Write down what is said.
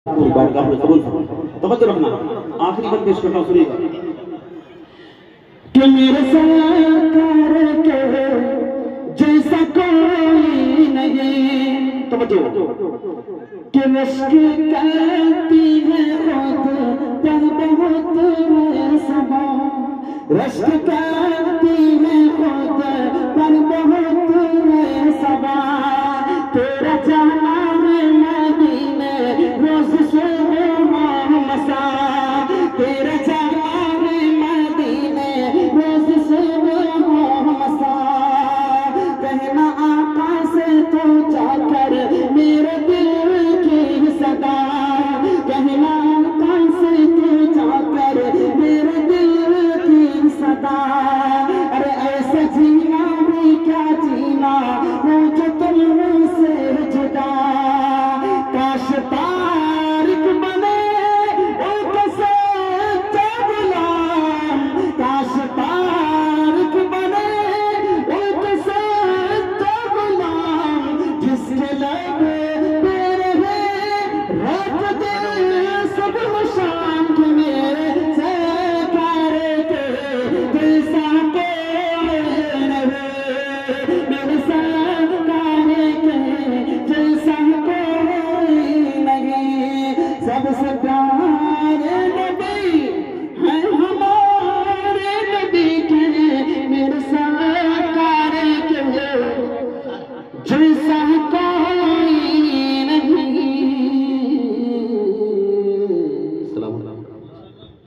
पूरी बारगाह में कबूल फरमाए। तवज्जो रखना, आखिरी बंद पेश करता हूं, सुनिएगा कि मेरे सरकार के जैसा कोई नहीं। तवज्जो कि रश्क करती है खुद पर बहुत सबा, रश्क